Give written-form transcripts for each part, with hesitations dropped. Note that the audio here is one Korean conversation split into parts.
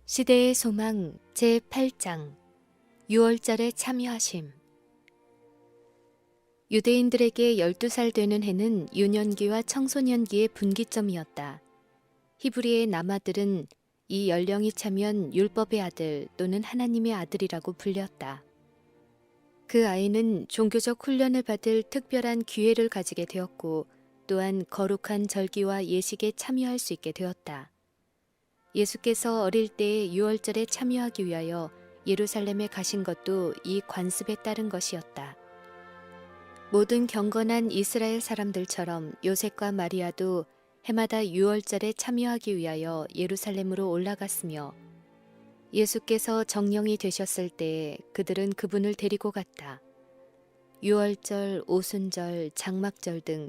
시대의 소망 제8장 유월절에 참여하심. 유대인들에게 12살 되는 해는 유년기와 청소년기의 분기점이었다. 히브리의 남아들은 이 연령이 차면 율법의 아들 또는 하나님의 아들이라고 불렸다. 그 아이는 종교적 훈련을 받을 특별한 기회를 가지게 되었고 또한 거룩한 절기와 예식에 참여할 수 있게 되었다. 예수께서 어릴 때에 유월절에 참여하기 위하여 예루살렘에 가신 것도 이 관습에 따른 것이었다. 모든 경건한 이스라엘 사람들처럼 요셉과 마리아도 해마다 유월절에 참여하기 위하여 예루살렘으로 올라갔으며 예수께서 정령이 되셨을 때에 그들은 그분을 데리고 갔다. 유월절, 오순절, 장막절 등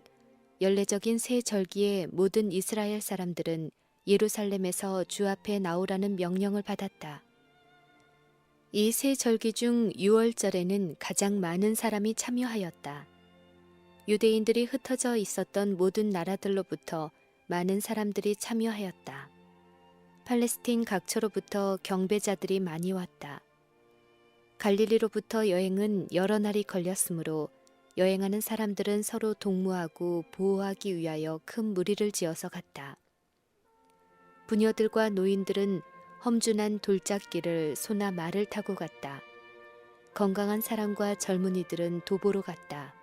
연례적인 세 절기에 모든 이스라엘 사람들은 예루살렘에서 주 앞에 나오라는 명령을 받았다. 이 세 절기 중 유월절에는 가장 많은 사람이 참여하였다. 유대인들이 흩어져 있었던 모든 나라들로부터 많은 사람들이 참여하였다. 팔레스틴 각처로부터 경배자들이 많이 왔다. 갈릴리로부터 여행은 여러 날이 걸렸으므로 여행하는 사람들은 서로 동무하고 보호하기 위하여 큰 무리를 지어서 갔다. 부녀들과 노인들은 험준한 돌짝길을 소나 말을 타고 갔다. 건강한 사람과 젊은이들은 도보로 갔다.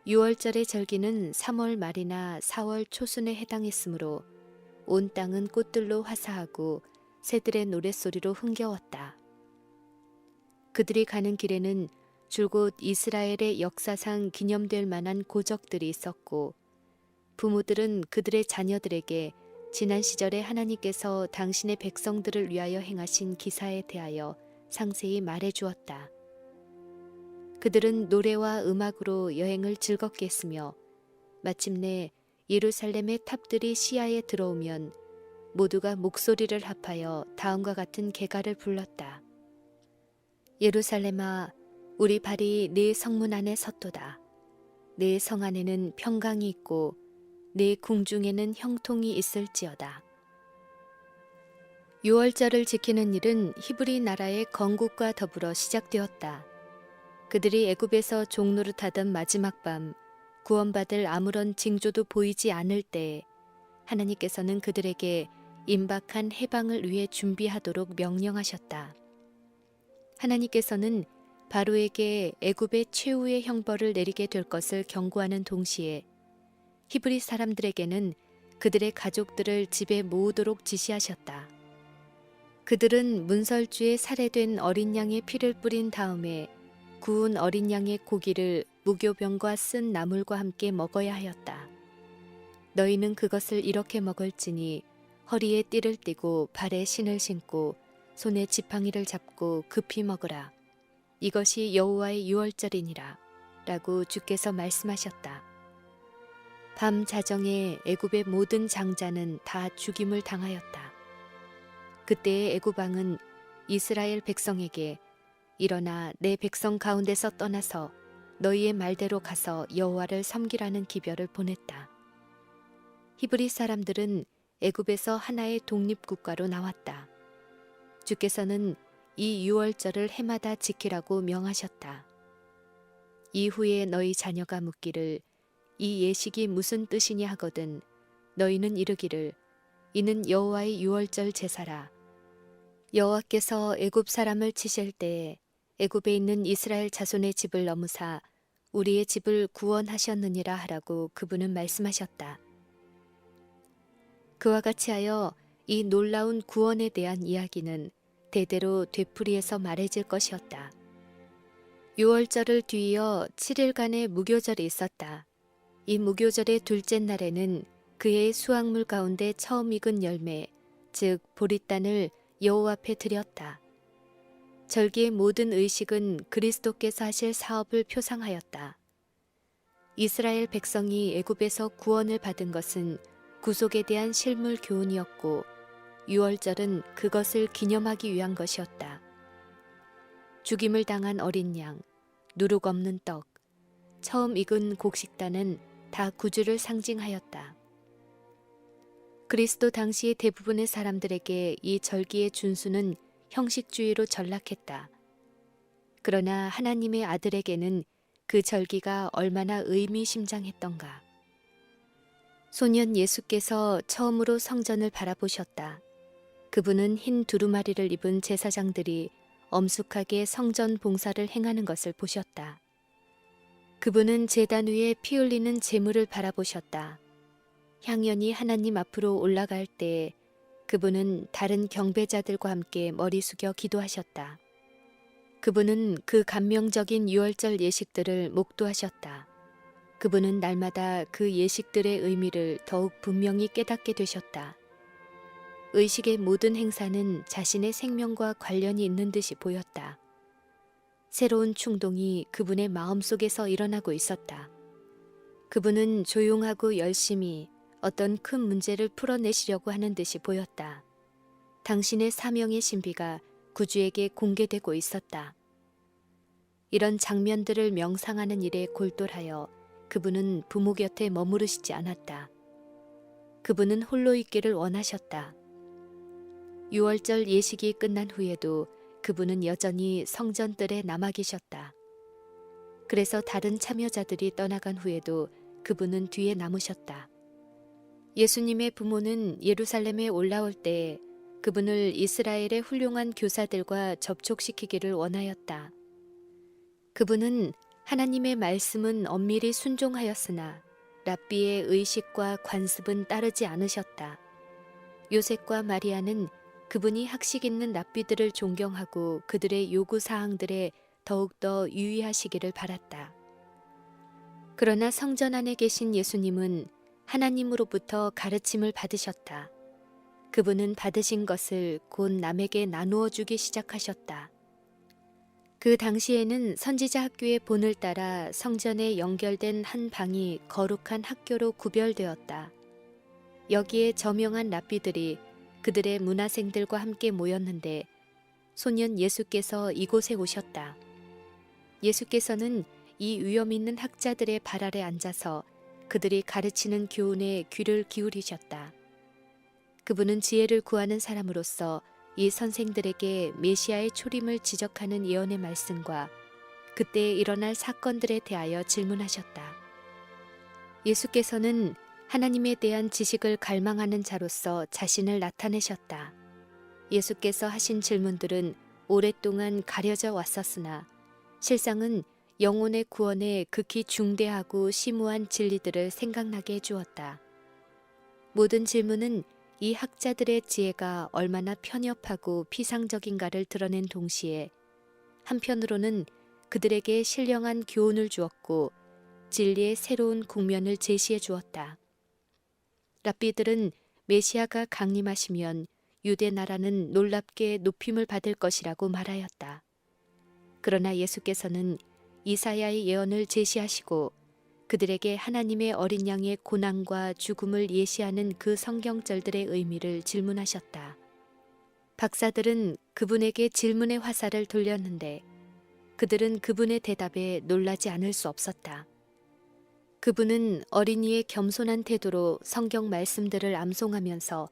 유월절의 절기는 3월 말이나 4월 초순에 해당했으므로 온 땅은 꽃들로 화사하고 새들의 노랫소리로 흥겨웠다. 그들이 가는 길에는 줄곧 이스라엘의 역사상 기념될 만한 고적들이 있었고 부모들은 그들의 자녀들에게 지난 시절에 하나님께서 당신의 백성들을 위하여 행하신 기사에 대하여 상세히 말해 주었다. 그들은 노래와 음악으로 여행을 즐겁게 했으며 마침내 예루살렘의 탑들이 시야에 들어오면 모두가 목소리를 합하여 다음과 같은 개가를 불렀다. 예루살렘아, 우리 발이 네 성문 안에 섰도다. 네 성 안에는 평강이 있고 네 궁중에는 형통이 있을지어다. 유월절을 지키는 일은 히브리 나라의 건국과 더불어 시작되었다. 그들이 애굽에서 종노릇하던 마지막 밤 구원받을 아무런 징조도 보이지 않을 때에 하나님께서는 그들에게 임박한 해방을 위해 준비하도록 명령하셨다. 하나님께서는 바로에게 애굽의 최후의 형벌을 내리게 될 것을 경고하는 동시에 히브리 사람들에게는 그들의 가족들을 집에 모으도록 지시하셨다. 그들은 문설주에 살해된 어린 양의 피를 뿌린 다음에 구운 어린 양의 고기를 무교병과 쓴 나물과 함께 먹어야 하였다. 너희는 그것을 이렇게 먹을지니 허리에 띠를 띠고 발에 신을 신고 손에 지팡이를 잡고 급히 먹으라. 이것이 여호와의 유월절이니라 라고 주께서 말씀하셨다. 밤 자정에 애굽의 모든 장자는 다 죽임을 당하였다. 그때의 애굽 왕은 이스라엘 백성에게 일어나 내 백성 가운데서 떠나서 너희의 말대로 가서 여호와를 섬기라는 기별을 보냈다. 히브리 사람들은 애굽에서 하나의 독립국가로 나왔다. 주께서는 이 유월절을 해마다 지키라고 명하셨다. 이후에 너희 자녀가 묻기를 이 예식이 무슨 뜻이냐 하거든 너희는 이르기를 이는 여호와의 유월절 제사라. 여호와께서 애굽 사람을 치실 때에 애굽에 있는 이스라엘 자손의 집을 넘으사 우리의 집을 구원하셨느니라 하라고 그분은 말씀하셨다. 그와 같이 하여 이 놀라운 구원에 대한 이야기는 대대로 되풀이해서 말해질 것이었다. 유월절을 뒤이어 7일간의 무교절이 있었다. 이 무교절의 둘째 날에는 그의 수확물 가운데 처음 익은 열매, 즉 보리단을 여호와 앞에 드렸다. 절기의 모든 의식은 그리스도께서 하실 사업을 표상하였다. 이스라엘 백성이 애굽에서 구원을 받은 것은 구속에 대한 실물 교훈이었고 유월절은 그것을 기념하기 위한 것이었다. 죽임을 당한 어린 양, 누룩 없는 떡, 처음 익은 곡식단은 다 구주를 상징하였다. 그리스도 당시의 대부분의 사람들에게 이 절기의 준수는 형식주의로 전락했다. 그러나 하나님의 아들에게는 그 절기가 얼마나 의미심장했던가. 소년 예수께서 처음으로 성전을 바라보셨다. 그분은 흰 두루마리를 입은 제사장들이 엄숙하게 성전 봉사를 행하는 것을 보셨다. 그분은 제단 위에 피 흘리는 제물을 바라보셨다. 향연이 하나님 앞으로 올라갈 때 그분은 다른 경배자들과 함께 머리 숙여 기도하셨다. 그분은 그 감명적인 유월절 예식들을 목도하셨다. 그분은 날마다 그 예식들의 의미를 더욱 분명히 깨닫게 되셨다. 의식의 모든 행사는 자신의 생명과 관련이 있는 듯이 보였다. 새로운 충동이 그분의 마음속에서 일어나고 있었다. 그분은 조용하고 열심히 어떤 큰 문제를 풀어내시려고 하는 듯이 보였다. 당신의 사명의 신비가 구주에게 공개되고 있었다. 이런 장면들을 명상하는 일에 골똘하여 그분은 부모 곁에 머무르시지 않았다. 그분은 홀로 있기를 원하셨다. 유월절 예식이 끝난 후에도 그분은 여전히 성전뜰에 남아 계셨다. 그래서 다른 참여자들이 떠나간 후에도 그분은 뒤에 남으셨다. 예수님의 부모는 예루살렘에 올라올 때 그분을 이스라엘의 훌륭한 교사들과 접촉시키기를 원하였다. 그분은 하나님의 말씀은 엄밀히 순종하였으나 랍비의 의식과 관습은 따르지 않으셨다. 요셉과 마리아는 그분이 학식 있는 랍비들을 존경하고 그들의 요구사항들에 더욱더 유의하시기를 바랐다. 그러나 성전 안에 계신 예수님은 하나님으로부터 가르침을 받으셨다. 그분은 받으신 것을 곧 남에게 나누어 주기 시작하셨다. 그 당시에는 선지자 학교의 본을 따라 성전에 연결된 한 방이 거룩한 학교로 구별되었다. 여기에 저명한 랍비들이 그들의 문화생들과 함께 모였는데 소년 예수께서 이곳에 오셨다. 예수께서는 이 위엄 있는 학자들의 발 아래 앉아서 그들이 가르치는 교훈에 귀를 기울이셨다. 그분은 지혜를 구하는 사람으로서 이 선생들에게 메시아의 초림을 지적하는 예언의 말씀과 그때 일어날 사건들에 대하여 질문하셨다. 예수께서는 하나님에 대한 지식을 갈망하는 자로서 자신을 나타내셨다. 예수께서 하신 질문들은 오랫동안 가려져 왔었으나 실상은 영혼의 구원에 극히 중대하고 심오한 진리들을 생각나게 해주었다. 모든 질문은 이 학자들의 지혜가 얼마나 편협하고 피상적인가를 드러낸 동시에 한편으로는 그들에게 신령한 교훈을 주었고 진리의 새로운 국면을 제시해 주었다. 랍비들은 메시아가 강림하시면 유대 나라는 놀랍게 높임을 받을 것이라고 말하였다. 그러나 예수께서는 이사야의 예언을 제시하시고 그들에게 하나님의 어린 양의 고난과 죽음을 예시하는 그 성경절들의 의미를 질문하셨다. 박사들은 그분에게 질문의 화살을 돌렸는데 그들은 그분의 대답에 놀라지 않을 수 없었다. 그분은 어린이의 겸손한 태도로 성경 말씀들을 암송하면서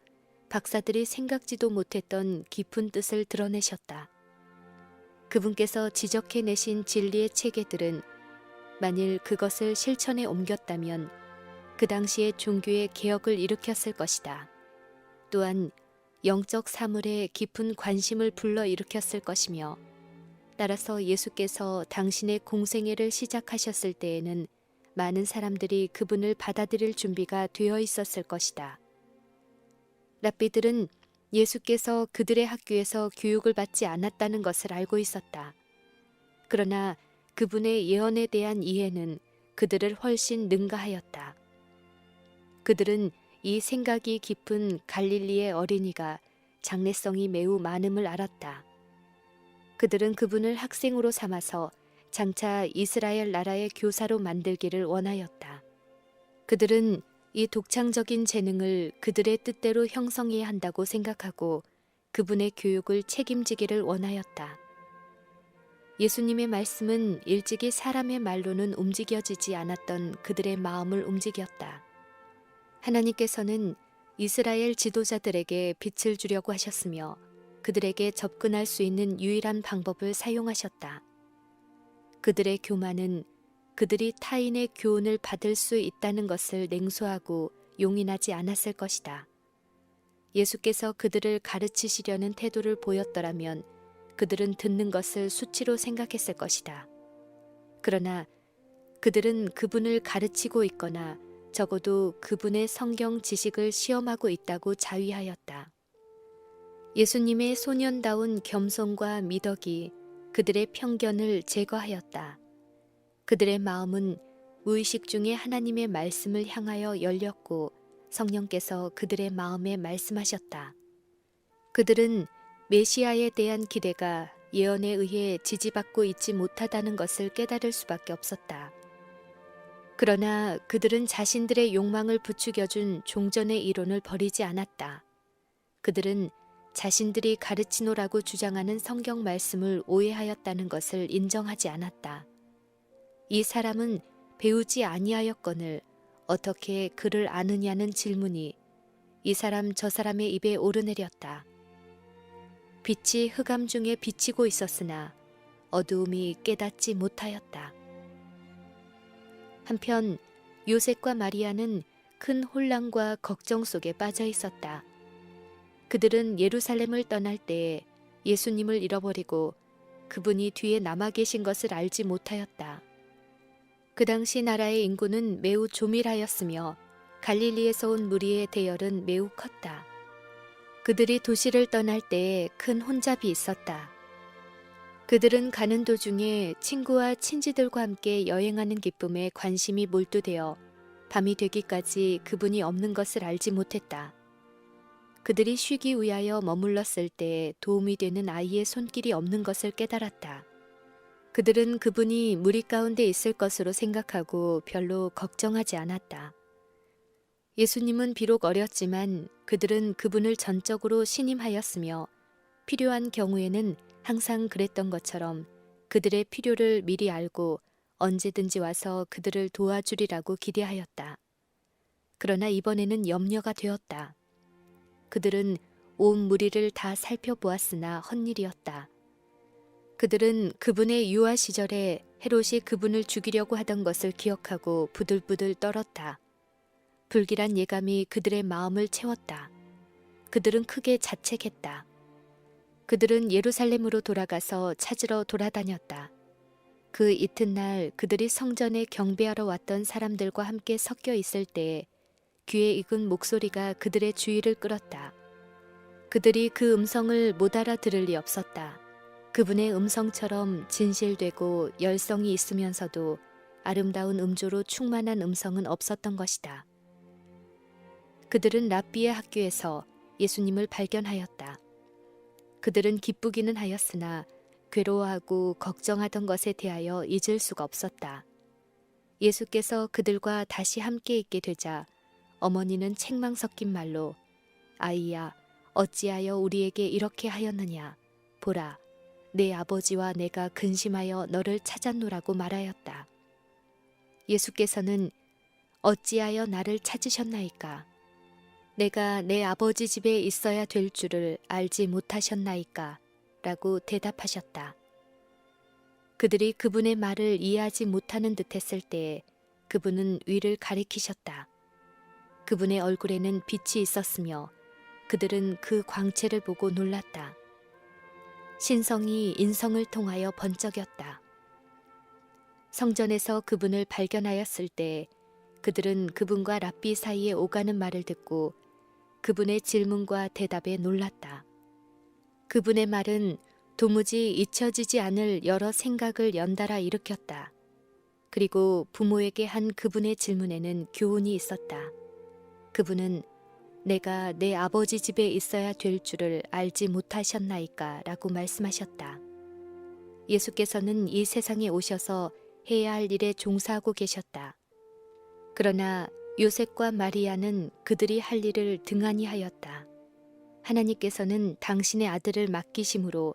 박사들이 생각지도 못했던 깊은 뜻을 드러내셨다. 그분께서 지적해내신 진리의 체계들은 만일 그것을 실천에 옮겼다면 그 당시의 종교의 개혁을 일으켰을 것이다. 또한 영적 사물에 깊은 관심을 불러일으켰을 것이며 따라서 예수께서 당신의 공생애를 시작하셨을 때에는 많은 사람들이 그분을 받아들일 준비가 되어 있었을 것이다. 랍비들은 예수께서 그들의 학교에서 교육을 받지 않았다는 것을 알고 있었다. 그러나 그분의 예언에 대한 이해는 그들을 훨씬 능가하였다. 그들은 이 생각이 깊은 갈릴리의 어린이가 장래성이 매우 많음을 알았다. 그들은 그분을 학생으로 삼아서 장차 이스라엘 나라의 교사로 만들기를 원하였다. 그들은 이 독창적인 재능을 그들의 뜻대로 형성해야 한다고 생각하고 그분의 교육을 책임지기를 원하였다. 예수님의 말씀은 일찍이 사람의 말로는 움직여지지 않았던 그들의 마음을 움직였다. 하나님께서는 이스라엘 지도자들에게 빛을 주려고 하셨으며 그들에게 접근할 수 있는 유일한 방법을 사용하셨다. 그들의 교만은 그들이 타인의 교훈을 받을 수 있다는 것을 냉소하고 용인하지 않았을 것이다. 예수께서 그들을 가르치시려는 태도를 보였더라면 그들은 듣는 것을 수치로 생각했을 것이다. 그러나 그들은 그분을 가르치고 있거나 적어도 그분의 성경 지식을 시험하고 있다고 자위하였다. 예수님의 소년다운 겸손과 미덕이 그들의 편견을 제거하였다. 그들의 마음은 무의식 중에 하나님의 말씀을 향하여 열렸고 성령께서 그들의 마음에 말씀하셨다. 그들은 메시아에 대한 기대가 예언에 의해 지지받고 있지 못하다는 것을 깨달을 수밖에 없었다. 그러나 그들은 자신들의 욕망을 부추겨준 종전의 이론을 버리지 않았다. 그들은 자신들이 가르치노라고 주장하는 성경 말씀을 오해하였다는 것을 인정하지 않았다. 이 사람은 배우지 아니하였거늘 어떻게 그를 아느냐는 질문이 이 사람 저 사람의 입에 오르내렸다. 빛이 흑암 중에 비치고 있었으나 어두움이 깨닫지 못하였다. 한편 요셉과 마리아는 큰 혼란과 걱정 속에 빠져 있었다. 그들은 예루살렘을 떠날 때에 예수님을 잃어버리고 그분이 뒤에 남아 계신 것을 알지 못하였다. 그 당시 나라의 인구는 매우 조밀하였으며 갈릴리에서 온 무리의 대열은 매우 컸다. 그들이 도시를 떠날 때에 큰 혼잡이 있었다. 그들은 가는 도중에 친구와 친지들과 함께 여행하는 기쁨에 관심이 몰두되어 밤이 되기까지 그분이 없는 것을 알지 못했다. 그들이 쉬기 위하여 머물렀을 때 도움이 되는 아이의 손길이 없는 것을 깨달았다. 그들은 그분이 무리 가운데 있을 것으로 생각하고 별로 걱정하지 않았다. 예수님은 비록 어렸지만 그들은 그분을 전적으로 신임하였으며 필요한 경우에는 항상 그랬던 것처럼 그들의 필요를 미리 알고 언제든지 와서 그들을 도와주리라고 기대하였다. 그러나 이번에는 염려가 되었다. 그들은 온 무리를 다 살펴보았으나 헛일이었다. 그들은 그분의 유아 시절에 헤롯이 그분을 죽이려고 하던 것을 기억하고 부들부들 떨었다. 불길한 예감이 그들의 마음을 채웠다. 그들은 크게 자책했다. 그들은 예루살렘으로 돌아가서 찾으러 돌아다녔다. 그 이튿날 그들이 성전에 경배하러 왔던 사람들과 함께 섞여 있을 때에 귀에 익은 목소리가 그들의 주의를 끌었다. 그들이 그 음성을 못 알아들을 리 없었다. 그분의 음성처럼 진실되고 열성이 있으면서도 아름다운 음조로 충만한 음성은 없었던 것이다. 그들은 랍비의 학교에서 예수님을 발견하였다. 그들은 기쁘기는 하였으나 괴로워하고 걱정하던 것에 대하여 잊을 수가 없었다. 예수께서 그들과 다시 함께 있게 되자 어머니는 책망 섞인 말로 아이야 어찌하여 우리에게 이렇게 하였느냐 보라 내 아버지와 내가 근심하여 너를 찾았노라고 말하였다. 예수께서는 어찌하여 나를 찾으셨나이까 내가 내 아버지 집에 있어야 될 줄을 알지 못하셨나이까 라고 대답하셨다. 그들이 그분의 말을 이해하지 못하는 듯 했을 때에 그분은 위를 가리키셨다. 그분의 얼굴에는 빛이 있었으며 그들은 그 광채를 보고 놀랐다. 신성이 인성을 통하여 번쩍였다. 성전에서 그분을 발견하였을 때 그들은 그분과 랍비 사이에 오가는 말을 듣고 그분의 질문과 대답에 놀랐다. 그분의 말은 도무지 잊혀지지 않을 여러 생각을 연달아 일으켰다. 그리고 부모에게 한 그분의 질문에는 교훈이 있었다. 그분은 내가 내 아버지 집에 있어야 될 줄을 알지 못하셨나이까 라고 말씀하셨다. 예수께서는 이 세상에 오셔서 해야 할 일에 종사하고 계셨다. 그러나 요셉과 마리아는 그들이 할 일을 등한히 하였다. 하나님께서는 당신의 아들을 맡기심으로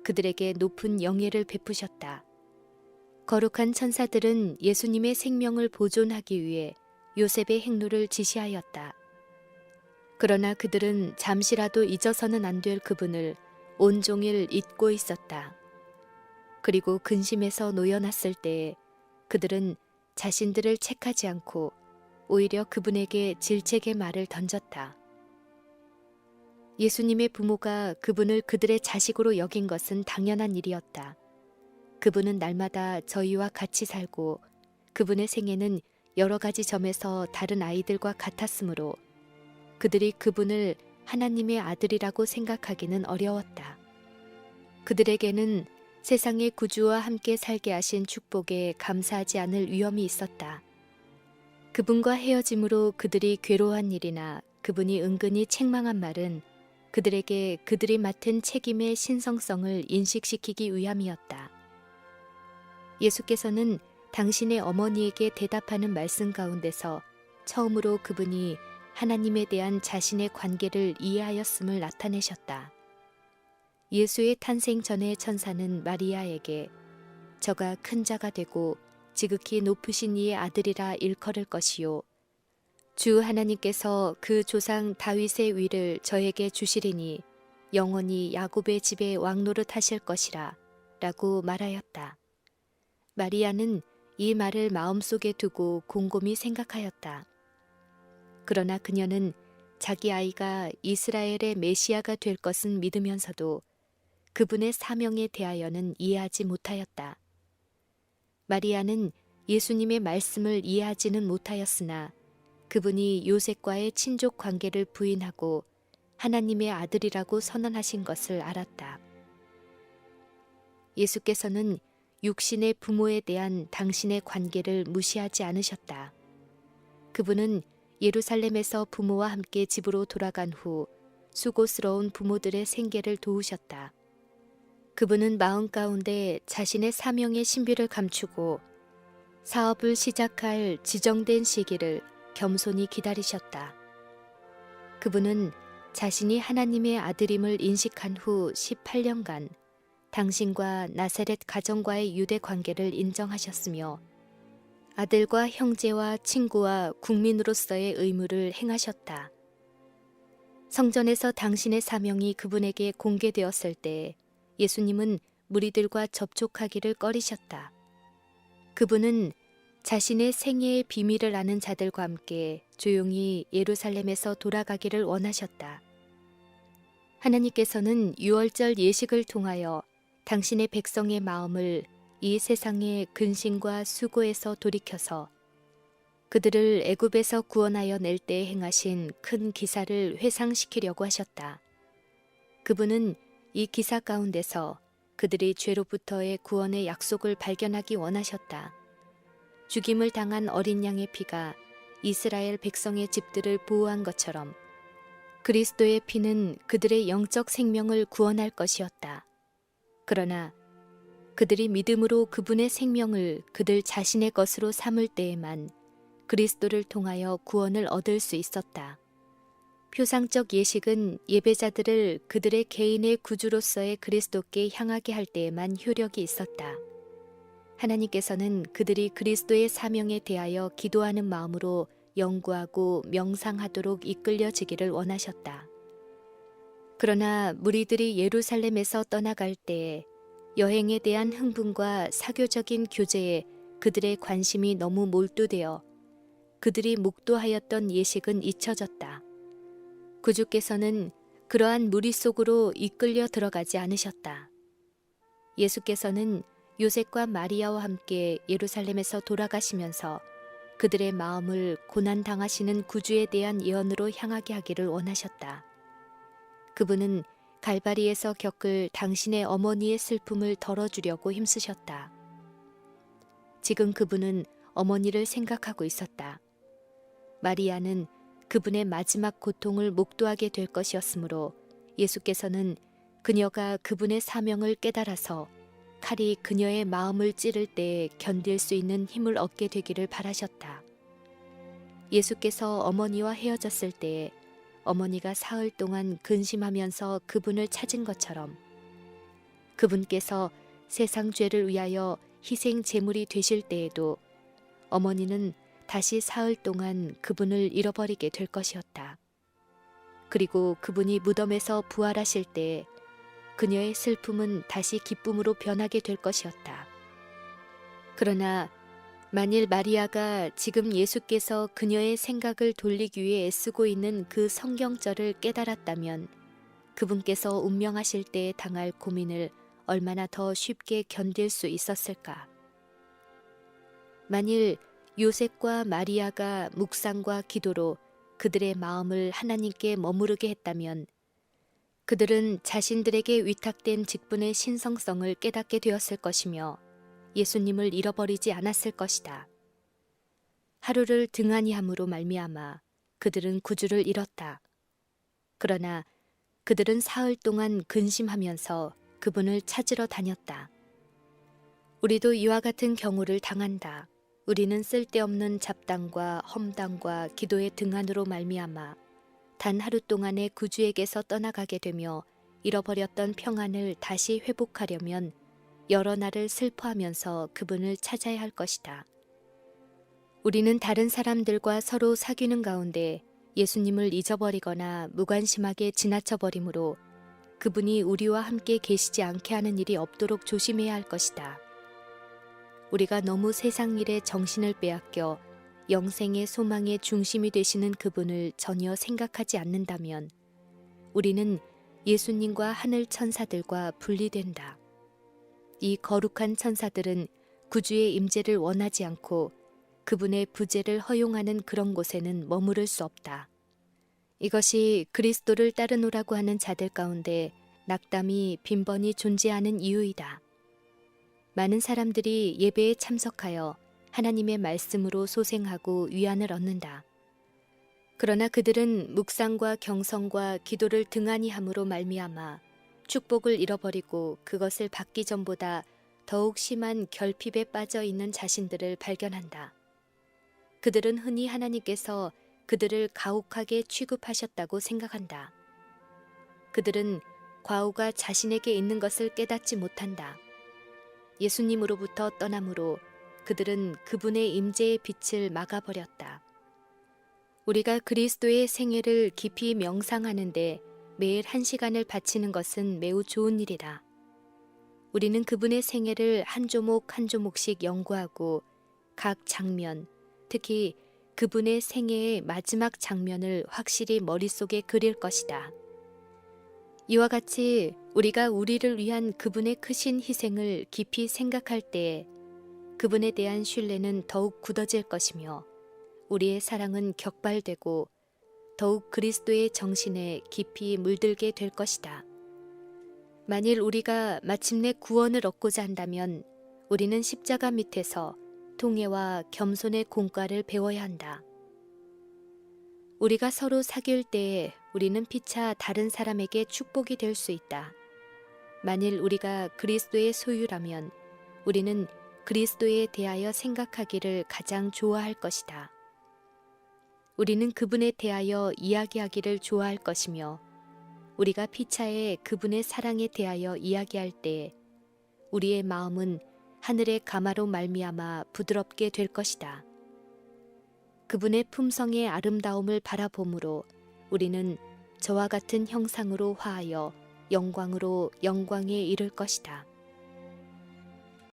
그들에게 높은 영예를 베푸셨다. 거룩한 천사들은 예수님의 생명을 보존하기 위해 요셉의 행로를 지시하였다. 그러나 그들은 잠시라도 잊어서는 안 될 그분을 온종일 잊고 있었다. 그리고 근심에서 놓여놨을 때에 그들은 자신들을 책하지 않고 오히려 그분에게 질책의 말을 던졌다. 예수님의 부모가 그분을 그들의 자식으로 여긴 것은 당연한 일이었다. 그분은 날마다 저희와 같이 살고 그분의 생애는 여러 가지 점에서 다른 아이들과 같았으므로 그들이 그분을 하나님의 아들이라고 생각하기는 어려웠다. 그들에게는 세상의 구주와 함께 살게 하신 축복에 감사하지 않을 위험이 있었다. 그분과 헤어짐으로 그들이 괴로워한 일이나 그분이 은근히 책망한 말은 그들에게 그들이 맡은 책임의 신성성을 인식시키기 위함이었다. 예수께서는 당신의 어머니에게 대답하는 말씀 가운데서 처음으로 그분이 하나님에 대한 자신의 관계를 이해하였음을 나타내셨다. 예수의 탄생 전의 천사는 마리아에게 저가 큰 자가 되고 지극히 높으신 이의 아들이라 일컬을 것이요 주 하나님께서 그 조상 다윗의 위를 저에게 주시리니 영원히 야곱의 집에 왕노릇 하실 것이라 라고 말하였다. 마리아는 이 말을 마음속에 두고 곰곰이 생각하였다. 그러나 그녀는 자기 아이가 이스라엘의 메시아가 될 것은 믿으면서도 그분의 사명에 대하여는 이해하지 못하였다. 마리아는 예수님의 말씀을 이해하지는 못하였으나 그분이 요셉과의 친족 관계를 부인하고 하나님의 아들이라고 선언하신 것을 알았다. 예수께서는 육신의 부모에 대한 당신의 관계를 무시하지 않으셨다. 그분은 예루살렘에서 부모와 함께 집으로 돌아간 후 수고스러운 부모들의 생계를 도우셨다. 그분은 마음 가운데 자신의 사명의 신비를 감추고 사업을 시작할 지정된 시기를 겸손히 기다리셨다. 그분은 자신이 하나님의 아들임을 인식한 후 18년간 당신과 나사렛 가정과의 유대 관계를 인정하셨으며 아들과 형제와 친구와 국민으로서의 의무를 행하셨다. 성전에서 당신의 사명이 그분에게 공개되었을 때 예수님은 무리들과 접촉하기를 꺼리셨다. 그분은 자신의 생애의 비밀을 아는 자들과 함께 조용히 예루살렘에서 돌아가기를 원하셨다. 하나님께서는 유월절 예식을 통하여 당신의 백성의 마음을 이 세상의 근심과 수고에서 돌이켜서 그들을 애굽에서 구원하여 낼 때 행하신 큰 기사를 회상시키려고 하셨다. 그분은 이 기사 가운데서 그들이 죄로부터의 구원의 약속을 발견하기 원하셨다. 죽임을 당한 어린 양의 피가 이스라엘 백성의 집들을 보호한 것처럼 그리스도의 피는 그들의 영적 생명을 구원할 것이었다. 그러나 그들이 믿음으로 그분의 생명을 그들 자신의 것으로 삼을 때에만 그리스도를 통하여 구원을 얻을 수 있었다. 표상적 예식은 예배자들을 그들의 개인의 구주로서의 그리스도께 향하게 할 때에만 효력이 있었다. 하나님께서는 그들이 그리스도의 사명에 대하여 기도하는 마음으로 연구하고 명상하도록 이끌려지기를 원하셨다. 그러나 무리들이 예루살렘에서 떠나갈 때에 여행에 대한 흥분과 사교적인 교제에 그들의 관심이 너무 몰두되어 그들이 목도하였던 예식은 잊혀졌다. 구주께서는 그러한 무리 속으로 이끌려 들어가지 않으셨다. 예수께서는 요셉과 마리아와 함께 예루살렘에서 돌아가시면서 그들의 마음을 고난당하시는 구주에 대한 예언으로 향하게 하기를 원하셨다. 그분은 갈바리에서 겪을 당신의 어머니의 슬픔을 덜어주려고 힘쓰셨다. 지금 그분은 어머니를 생각하고 있었다. 마리아는 그분의 마지막 고통을 목도하게 될 것이었으므로 예수께서는 그녀가 그분의 사명을 깨달아서 칼이 그녀의 마음을 찌를 때에 견딜 수 있는 힘을 얻게 되기를 바라셨다. 예수께서 어머니와 헤어졌을 때에 어머니가 사흘 동안 근심하면서 그분을 찾은 것처럼 그분께서 세상 죄를 위하여 희생 제물이 되실 때에도 어머니는 다시 사흘 동안 그분을 잃어버리게 될 것이었다. 그리고 그분이 무덤에서 부활하실 때 그녀의 슬픔은 다시 기쁨으로 변하게 될 것이었다. 그러나 만일 마리아가 지금 예수께서 그녀의 생각을 돌리기 위해 애쓰고 있는 그 성경절을 깨달았다면 그분께서 운명하실 때에 당할 고민을 얼마나 더 쉽게 견딜 수 있었을까? 만일 요셉과 마리아가 묵상과 기도로 그들의 마음을 하나님께 머무르게 했다면 그들은 자신들에게 위탁된 직분의 신성성을 깨닫게 되었을 것이며 예수님을 잃어버리지 않았을 것이다. 하루를 등한히 함으로 말미암아 그들은 구주를 잃었다. 그러나 그들은 사흘 동안 근심하면서 그분을 찾으러 다녔다. 우리도 이와 같은 경우를 당한다. 우리는 쓸데없는 잡담과 험담과 기도의 등한으로 말미암아 단 하루 동안의 구주에게서 떠나가게 되며 잃어버렸던 평안을 다시 회복하려면 여러 날을 슬퍼하면서 그분을 찾아야 할 것이다. 우리는 다른 사람들과 서로 사귀는 가운데 예수님을 잊어버리거나 무관심하게 지나쳐버리므로 그분이 우리와 함께 계시지 않게 하는 일이 없도록 조심해야 할 것이다. 우리가 너무 세상 일에 정신을 빼앗겨 영생의 소망의 중심이 되시는 그분을 전혀 생각하지 않는다면 우리는 예수님과 하늘 천사들과 분리된다. 이 거룩한 천사들은 구주의 임재를 원하지 않고 그분의 부재를 허용하는 그런 곳에는 머무를 수 없다. 이것이 그리스도를 따르노라고 하는 자들 가운데 낙담이 빈번히 존재하는 이유이다. 많은 사람들이 예배에 참석하여 하나님의 말씀으로 소생하고 위안을 얻는다. 그러나 그들은 묵상과 경성과 기도를 등한히 함으로 말미암아 축복을 잃어버리고 그것을 받기 전보다 더욱 심한 결핍에 빠져 있는 자신들을 발견한다. 그들은 흔히 하나님께서 그들을 가혹하게 취급하셨다고 생각한다. 그들은 과오가 자신에게 있는 것을 깨닫지 못한다. 예수님으로부터 떠남으로 그들은 그분의 임재의 빛을 막아버렸다. 우리가 그리스도의 생애를 깊이 명상하는데 매일 1시간을 바치는 것은 매우 좋은 일이다. 우리는 그분의 생애를 한 조목 한 조목씩 연구하고 각 장면, 특히 그분의 생애의 마지막 장면을 확실히 머릿속에 그릴 것이다. 이와 같이 우리가 우리를 위한 그분의 크신 희생을 깊이 생각할 때에 그분에 대한 신뢰는 더욱 굳어질 것이며 우리의 사랑은 격발되고 더욱 그리스도의 정신에 깊이 물들게 될 것이다. 만일 우리가 마침내 구원을 얻고자 한다면 우리는 십자가 밑에서 통회와 겸손의 공과를 배워야 한다. 우리가 서로 사귈 때에 우리는 피차 다른 사람에게 축복이 될 수 있다. 만일 우리가 그리스도의 소유라면 우리는 그리스도에 대하여 생각하기를 가장 좋아할 것이다. 우리는 그분에 대하여 이야기하기를 좋아할 것이며 우리가 피차에 그분의 사랑에 대하여 이야기할 때 우리의 마음은 하늘의 가마로 말미암아 부드럽게 될 것이다. 그분의 품성의 아름다움을 바라보므로 우리는 저와 같은 형상으로 화하여 영광으로 영광에 이를 것이다.